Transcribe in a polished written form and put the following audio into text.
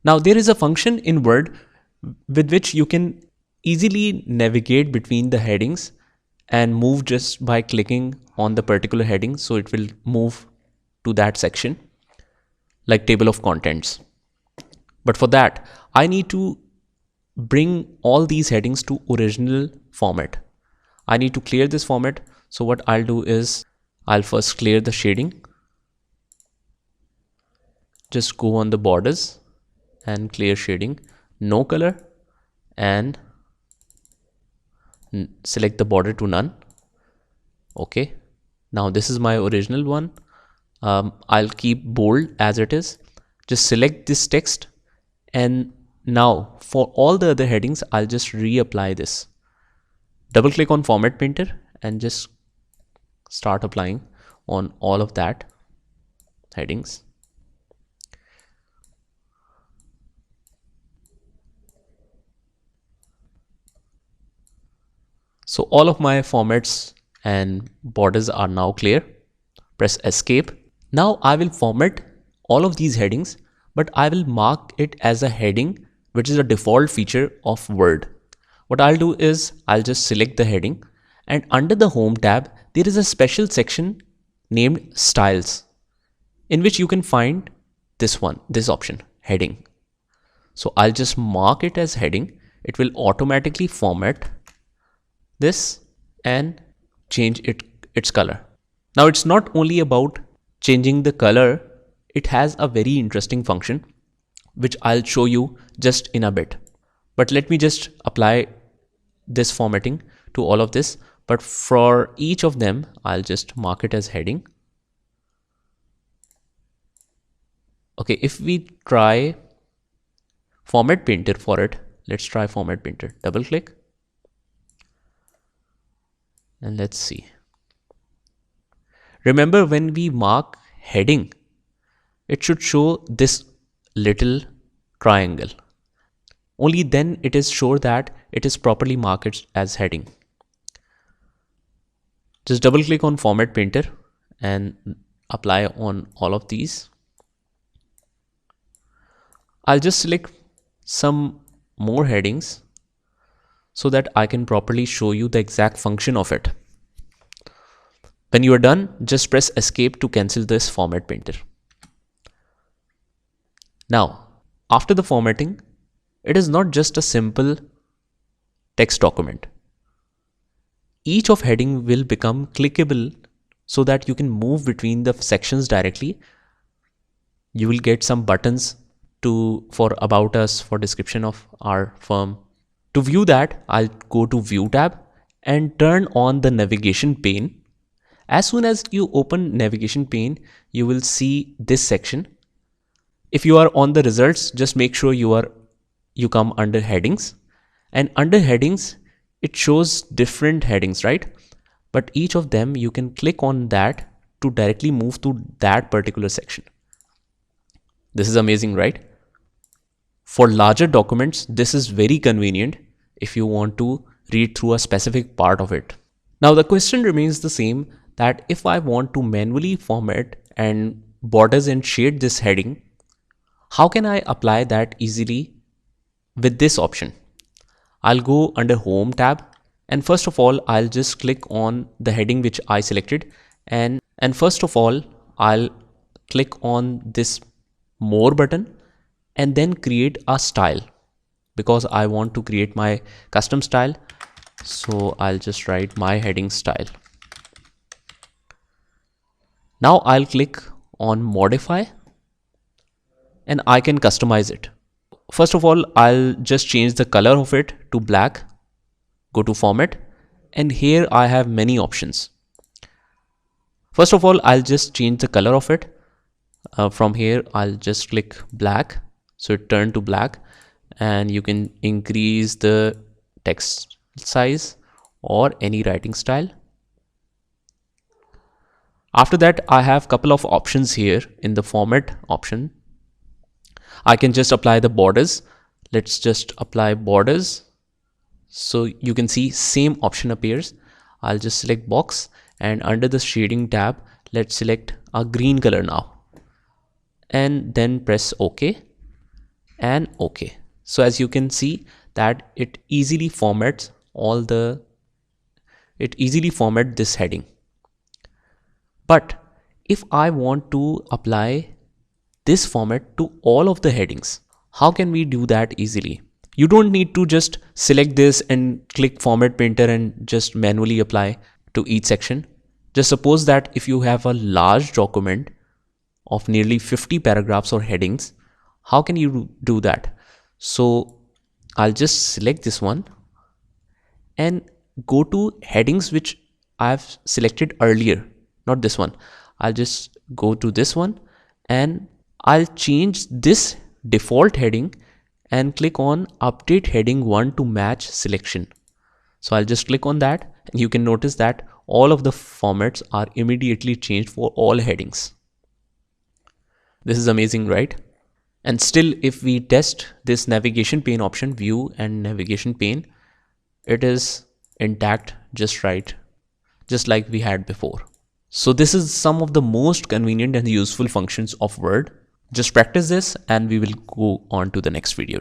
Now there is a function in Word with which you can easily navigate between the headings and move just by clicking on the particular heading, so it will move to that section, like table of contents. But for that, I need to bring all these headings to original format. I need to clear this format. So what I'll do is I'll first clear the shading. Just go on the borders and clear shading, no color, and select the border to none. Okay, now this is my original one. I'll keep bold as it is. Just select this text, and now for all the other headings I'll just reapply this. Double click on Format Painter and just start applying on all of that headings. So all of my formats and borders are now clear. Press Escape. Now I will format all of these headings, but I will mark it as a heading, which is a default feature of Word. What I'll do is I'll just select the heading, and under the Home tab, there is a special section named Styles, in which you can find this one, this option, heading. So I'll just mark it as heading. It will automatically format this and change its color. Now it's not only about changing the color, it has a very interesting function which I'll show you just in a bit. But let me just apply this formatting to all of this. But for each of them, I'll just mark it as heading. Okay, if we try Format Painter for it, let's try Format Painter. Double click. And let's see. Remember, when we mark heading, it should show this little triangle. Only then it is sure that it is properly marked as heading. Just double click on Format Painter and apply on all of these. I'll just select some more headings so that I can properly show you the exact function of it. When you are done, just press Escape to cancel this Format Painter. Now, after the formatting, it is not just a simple text document. Each of heading will become clickable so that you can move between the sections directly. You will get some buttons for About Us, for description of our firm. To view that, I'll go to View tab and turn on the navigation pane. As soon as you open navigation pane, you will see this section. If you are on the results, just make sure you come under headings, and under headings it shows different headings, right? But each of them you can click on that to directly move to that particular section. This is amazing, right? For larger documents, this is very convenient if you want to read through a specific part of it. Now the question remains the same, that if I want to manually format and borders and shade this heading, how can I apply that easily with this option? I'll go under Home tab, and first of all I'll just click on the heading which I selected, and first of all I'll click on this More button and then create a style, because I want to create my custom style. So I'll just write my heading style. Now I'll click on Modify and I can customize it. First of all, I'll just change the color of it to black. Go to Format, and here I have many options. First of all, I'll just change the color of it. From here I'll just click black, so it turned to black, and you can increase the text size or any writing style. After that, I have a couple of options here in the Format option. I can just apply the borders. Let's just apply borders. So you can see same option appears. I'll just select box, and under the shading tab, let's select a green color now, and then press OK. and OK. So as you can see that it easily formats this heading. But if I want to apply this format to all of the headings, how can we do that easily? You don't need to just select this and click Format Painter and just manually apply to each section. Just suppose that if you have a large document of nearly 50 paragraphs or headings, how can you do that? So I'll just select this one and go to headings which I've selected earlier, not this one. I'll just go to this one and I'll change this default heading and click on update heading 1 to match selection. So I'll just click on that and you can notice that all of the formats are immediately changed for all headings. This is amazing, right? And still, if we test this navigation pane option, view and navigation pane, it is intact just right, just like we had before. So this is some of the most convenient and useful functions of Word. Just practice this and we will go on to the next video.